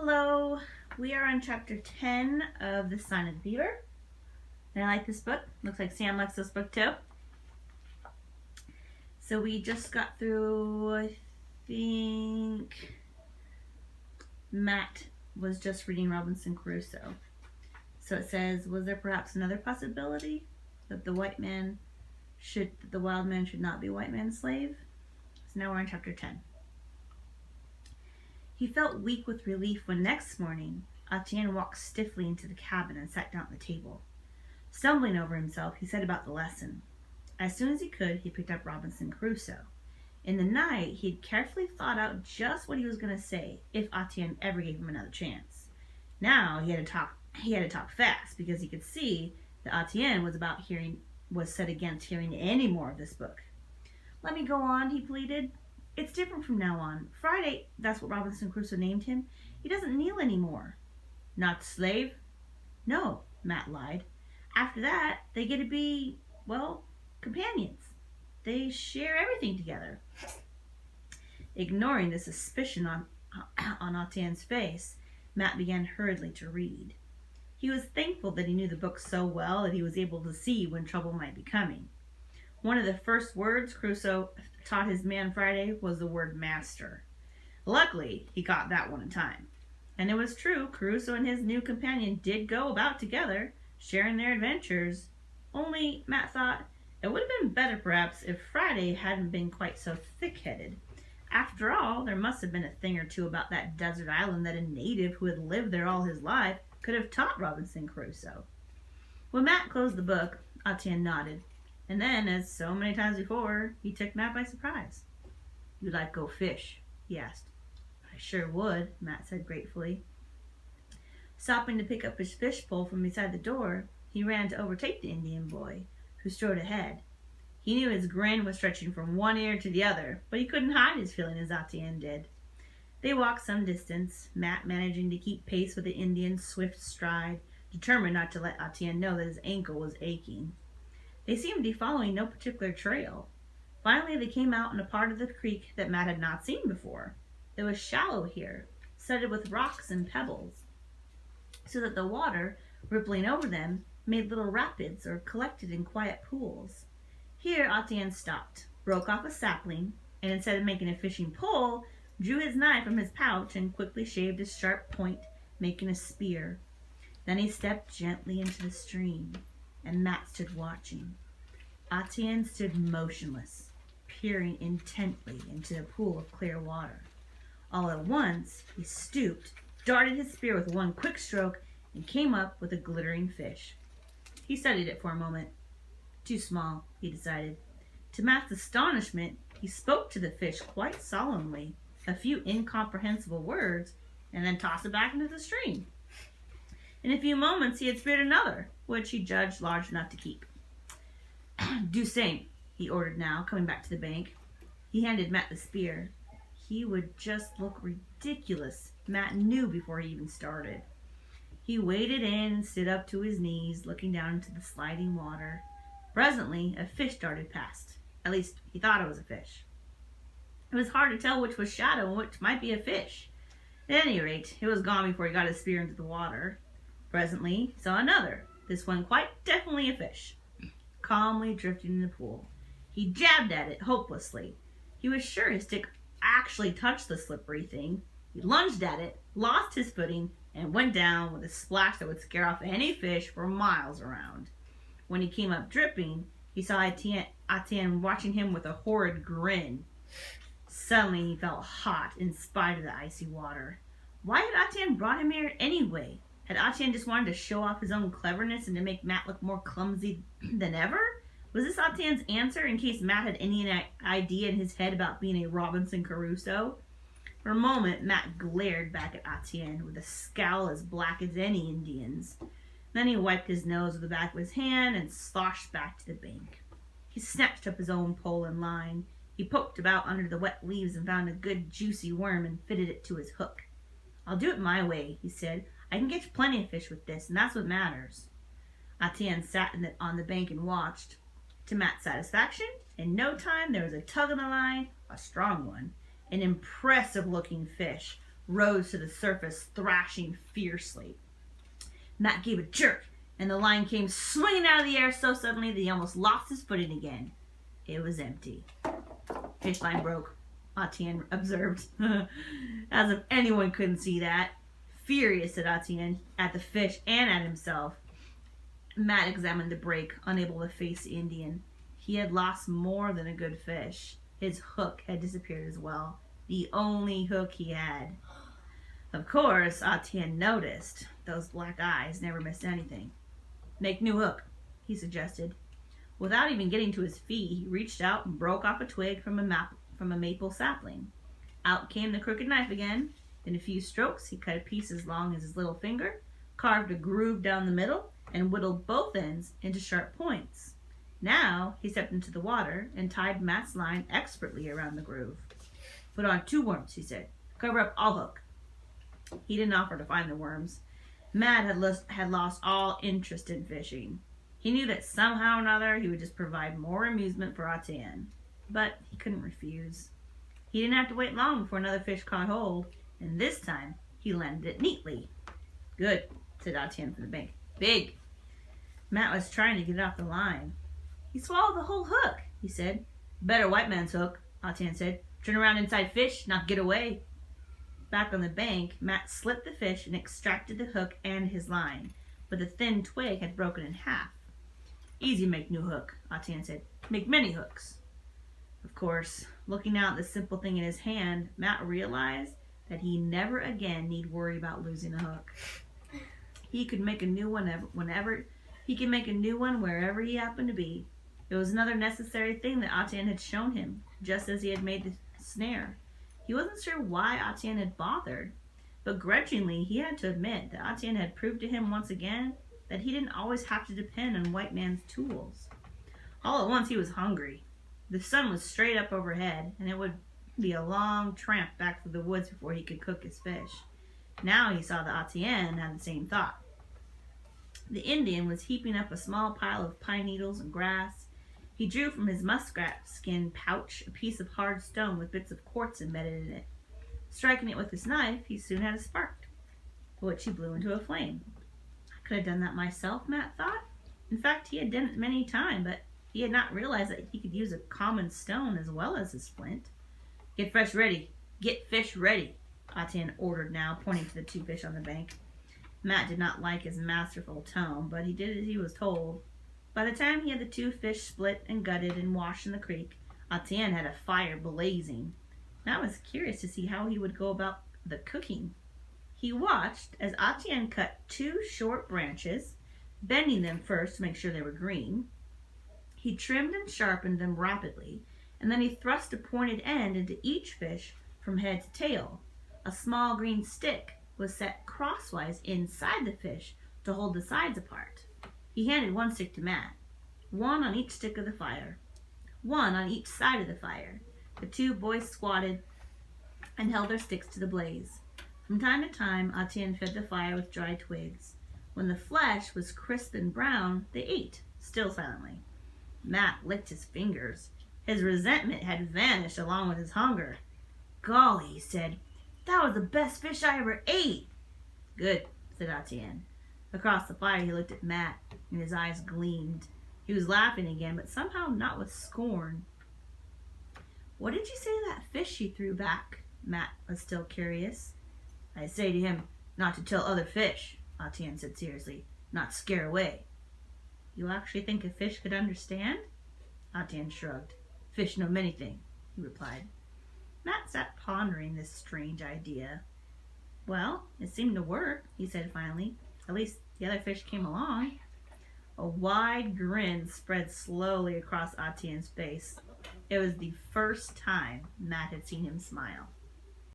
Hello, we are on chapter 10 of The Sign of the Beaver. And I like this book. Looks like Sam likes this book too. So we just got through, I think, Matt was just reading Robinson Crusoe. So it says, was there perhaps another possibility that the wild man should not be a white man's slave? So now we're on chapter 10. He felt weak with relief when next morning Etienne walked stiffly into the cabin and sat down at the table. Stumbling over himself, he set about the lesson. As soon as he could, he picked up Robinson Crusoe. In the night, he had carefully thought out just what he was going to say if Etienne ever gave him another chance. Now he had to talk fast because he could see that Etienne was set against hearing any more of this book. "Let me go on," he pleaded. "It's different from now on. Friday," that's what Robinson Crusoe named him, "he doesn't kneel anymore." "Not slave?" "No," Matt lied. "After that, they get to be, companions. They share everything together." Ignoring the suspicion on Etienne's face, Matt began hurriedly to read. He was thankful that he knew the book so well that he was able to see when trouble might be coming. One of the first words Crusoe taught his man Friday was the word master. Luckily, he caught that one in time. And it was true, Crusoe and his new companion did go about together, sharing their adventures. Only, Matt thought, it would have been better perhaps if Friday hadn't been quite so thick-headed. After all, there must have been a thing or two about that desert island that a native who had lived there all his life could have taught Robinson Crusoe. When Matt closed the book, Etienne nodded. And then, as so many times before, he took Matt by surprise. "You'd like to go fish?" he asked. "I sure would," Matt said gratefully. Stopping to pick up his fish pole from beside the door, he ran to overtake the Indian boy, who strode ahead. He knew his grin was stretching from one ear to the other, but he couldn't hide his feeling as Etienne did. They walked some distance, Matt managing to keep pace with the Indian's swift stride, determined not to let Etienne know that his ankle was aching. They seemed to be following no particular trail. Finally, they came out in a part of the creek that Matt had not seen before. It was shallow here, studded with rocks and pebbles, so that the water, rippling over them, made little rapids or collected in quiet pools. Here Etienne stopped, broke off a sapling, and instead of making a fishing pole, drew his knife from his pouch and quickly shaved a sharp point, making a spear. Then he stepped gently into the stream, and Matt stood watching. Etienne stood motionless, peering intently into the pool of clear water. All at once, he stooped, darted his spear with one quick stroke, and came up with a glittering fish. He studied it for a moment. Too small, he decided. To Matt's astonishment, he spoke to the fish quite solemnly, a few incomprehensible words, and then tossed it back into the stream. In a few moments, he had speared another, which he judged large enough to keep. "Do same," he ordered now, coming back to the bank. He handed Matt the spear. He would just look ridiculous, Matt knew before he even started. He waded in and stood up to his knees, looking down into the sliding water. Presently, a fish darted past. At least, he thought it was a fish. It was hard to tell which was shadow and which might be a fish. At any rate, it was gone before he got his spear into the water. Presently, he saw another, this one quite definitely a fish, calmly drifting in the pool. He jabbed at it hopelessly. He was sure his stick actually touched the slippery thing. He lunged at it, lost his footing, and went down with a splash that would scare off any fish for miles around. When he came up dripping, he saw Etienne watching him with a horrid grin. Suddenly he felt hot in spite of the icy water. Why had Etienne brought him here anyway? Had Etienne just wanted to show off his own cleverness and to make Matt look more clumsy than ever? Was this Etienne's answer in case Matt had any idea in his head about being a Robinson Crusoe? For a moment, Matt glared back at Etienne with a scowl as black as any Indian's. Then he wiped his nose with the back of his hand and sloshed back to the bank. He snatched up his own pole and line. He poked about under the wet leaves and found a good juicy worm and fitted it to his hook. "I'll do it my way," he said. "I can catch plenty of fish with this, and that's what matters." Etienne sat on the bank and watched. To Matt's satisfaction, in no time there was a tug on the line, a strong one, an impressive-looking fish, rose to the surface, thrashing fiercely. Matt gave a jerk, and the line came swinging out of the air so suddenly that he almost lost his footing again. It was empty. Fish line broke, Etienne observed, as if anyone couldn't see that. Furious at Etienne, at the fish, and at himself, Matt examined the break, unable to face the Indian. He had lost more than a good fish. His hook had disappeared as well. The only hook he had. Of course, Etienne noticed. Those black eyes never missed anything. Make new hook, he suggested. Without even getting to his feet, he reached out and broke off a twig from a maple sapling. Out came the crooked knife again. In a few strokes, he cut a piece as long as his little finger, carved a groove down the middle, and whittled both ends into sharp points. Now he stepped into the water and tied Matt's line expertly around the groove. Put on 2 worms, he said. Cover up all hook. He didn't offer to find the worms. Matt had lost all interest in fishing. He knew that somehow or another he would just provide more amusement for Etienne. But he couldn't refuse. He didn't have to wait long before another fish caught hold, and this time he landed it neatly. Good, said Etienne from the bank. Big. Matt was trying to get it off the line. He swallowed the whole hook, he said. Better white man's hook, Etienne said. Turn around inside fish, not get away. Back on the bank, Matt slipped the fish and extracted the hook and his line, but the thin twig had broken in half. Easy make new hook, Etienne said. Make many hooks. Of course, looking out at the simple thing in his hand, Matt realized that he never again need worry about losing a hook. He could make a new one wherever he happened to be. It was another necessary thing that Etienne had shown him, just as he had made the snare. He wasn't sure why Etienne had bothered, but grudgingly he had to admit that Etienne had proved to him once again that he didn't always have to depend on white man's tools. All at once he was hungry. The sun was straight up overhead, and it would be a long tramp back through the woods before he could cook his fish. Now he saw that Etienne had the same thought. The Indian was heaping up a small pile of pine needles and grass. He drew from his muskrat skin pouch a piece of hard stone with bits of quartz embedded in it. Striking it with his knife, he soon had a spark, which he blew into a flame. I could have done that myself, Matt thought. In fact, he had done it many times, but he had not realized that he could use a common stone as well as a splint. Get fish ready. Get fish ready, Etienne ordered now, pointing to the 2 fish on the bank. Matt did not like his masterful tone, but he did as he was told. By the time he had the 2 fish split and gutted and washed in the creek, Etienne had a fire blazing. Matt was curious to see how he would go about the cooking. He watched as Etienne cut 2 short branches, bending them first to make sure they were green. He trimmed and sharpened them rapidly, and then he thrust a pointed end into each fish from head to tail. A small green stick was set crosswise inside the fish to hold the sides apart. He handed 1 stick to Matt, 1 on each stick of the fire, 1 on each side of the fire. The 2 boys squatted and held their sticks to the blaze. From time to time, Etienne fed the fire with dry twigs. When the flesh was crisp and brown, they ate, still silently. Matt licked his fingers. His resentment had vanished along with his hunger. Golly, he said, that was the best fish I ever ate. Good, said Etienne. Across the fire, he looked at Matt, and his eyes gleamed. He was laughing again, but somehow not with scorn. What did you say to that fish you threw back? Matt was still curious. I say to him, not to tell other fish, Etienne said seriously, not scare away. You actually think a fish could understand? Etienne shrugged. Fish know many things, he replied. Matt sat pondering this strange idea. Well, it seemed to work, he said finally. At least the other fish came along. A wide grin spread slowly across Etienne's face. It was the first time Matt had seen him smile.